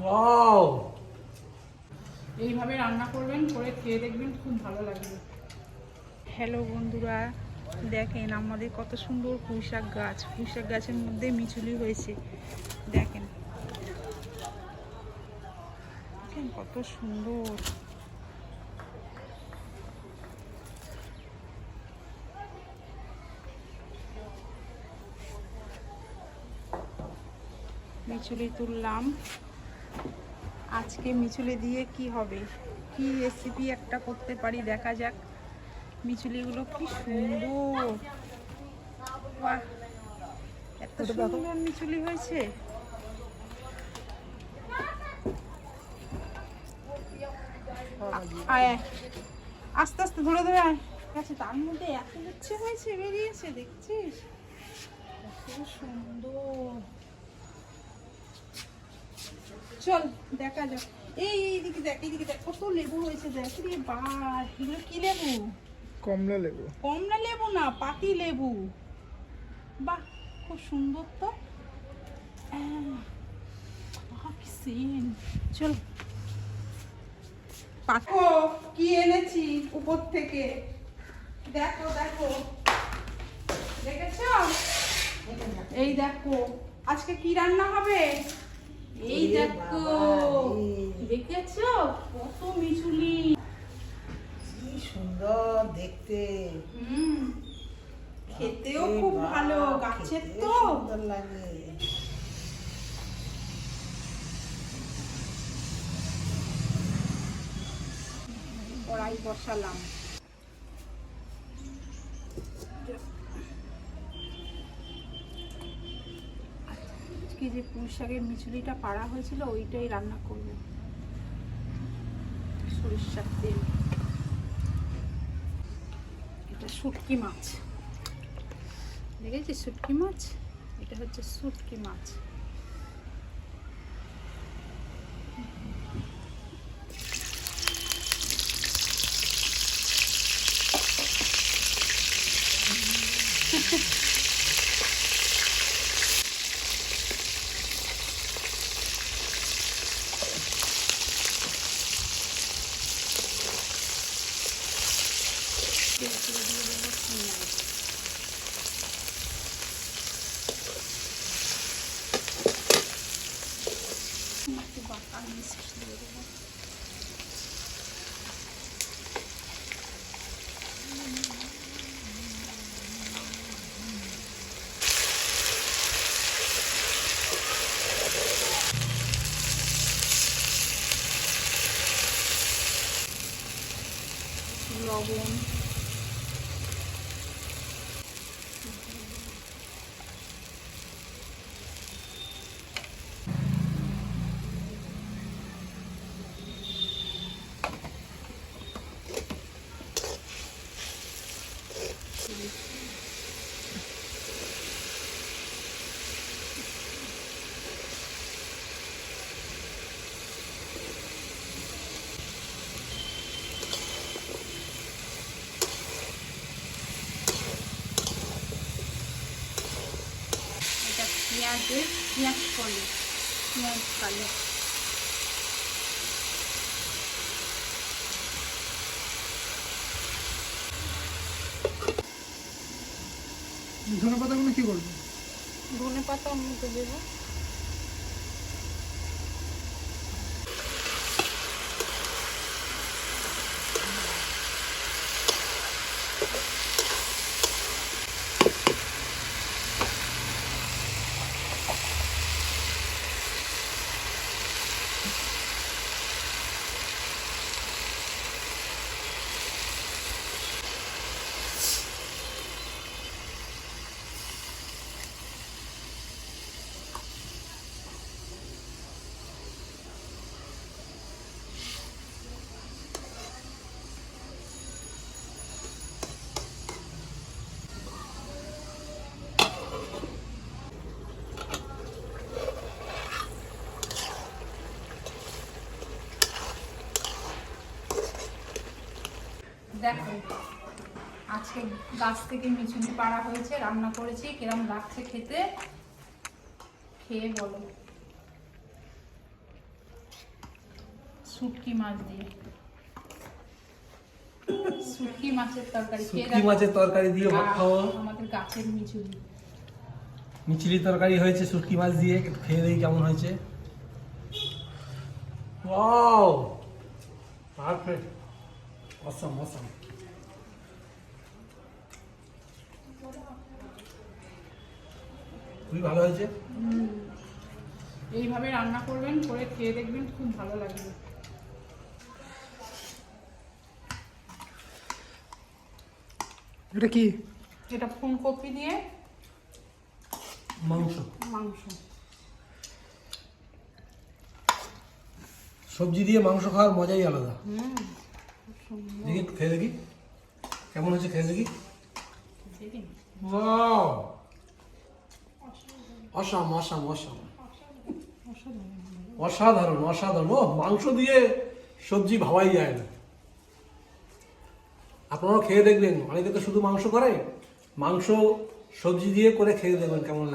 Wow, এইভাবে রান্না করবেন, করে খেয়ে দেখবেন, খুব ভালো লাগবে। হ্যালো বন্ধুরা, দেখেন আমাদের কত সুন্দর পুঁইশাক গাছ। পুঁইশাক গাছের মধ্যে মিচুলি হয়েছে, দেখেন দেখেন কত সুন্দর। মিচুলি তুললাম। আজকে মিচুলি দিয়ে কি হবে, কি রেসিপি একটা করতে পারি, দেখা যাক। মিচুলিগুলো কি সুন্দর, বাহ, এত সুন্দর মিচুলি হয়েছে। আয় আস্তে আস্তে ধরে ধরে আয়। আচ্ছা, তার মধ্যে এত উচ্ছে হয়েছে, বেরিয়েছে, দেখছিস কত সুন্দর। চল দেখা যাক। এইদিকে দেখ, এইদিকে দেখ, কত লেবু হয়েছে, দেখ রে বাস। এগুলো কি লেবু? কমলা লেবু। কমলা লেবু না, পাতি লেবু। বাহ, খুব সুন্দর তো। কি সিন। চল, পাঠো কি এনেছি উপর থেকে, দেখো দেখো, দেখেছো? এই দেখো আজকে কি রান্না হবে। এই দেখো, দেখেছো কত মিচুলি, কি সুন্দর দেখতে। খেতেও খুব ভালো, গাছের তো সুন্দর লাগে। কড়াই বসালাম। আজকে যে পুঁইশাকের মিচুলিটা পাড়া হয়েছিল ওইটাই রান্না করব, সরিষার তেল। এটা শুটকি মাছ, দেখেছিস শুটকি মাছ? এটা হচ্ছে শুটকি মাছ। লবণ, পেঁয়াজ কালো, পেঁয়াজ কালো। ধনে পাতাগুলো কি করবো? ধনে পাতা মতো দেবো। দেখো আজকে গাছ থেকে মিচুলি পাড়া হয়েছে, রান্না করেছি, কিরম লাগছে খেতে, খেয়ে বলো। শুটকি মাছ দিয়ে, শুটকি মাছের তরকারি খেয়ে শুটকি মাছের তরকারি দিয়ে ভাত খাওয়া। আমাদের গাছের মিচুলি। মিচুলি তরকারি হয়েছে শুটকি মাছ দিয়ে, একটু খেয়ে দেখি কেমন হয়েছে। Wow, perfect, awesome awesome. খুবই ভালো হয়েছে। এইভাবে রান্না করবেন, করে খেয়ে দেখবেন, খুব ভালো লাগবে। এটা কি? এটা ফুলকপি দিয়ে মাংস, মাংস। সবজি দিয়ে মাংস খাওয়ার মজাই আলাদা। খুব সুন্দর। দেখি একটু খেয়ে দেখি কেমন হয়েছে, খেয়ে দেখি। দেখি। ওয়াও, অসাম অসাম অসাম, অসাধারণ অসাধারণ। ও, মাংস দিয়ে সবজি ভাবাই যায় না। আপনারাও খেয়ে দেখবেন, অনেকে তো শুধু মাংস করে, মাংস সবজি দিয়ে করে খেয়ে দেখবেন কেমন লাগে।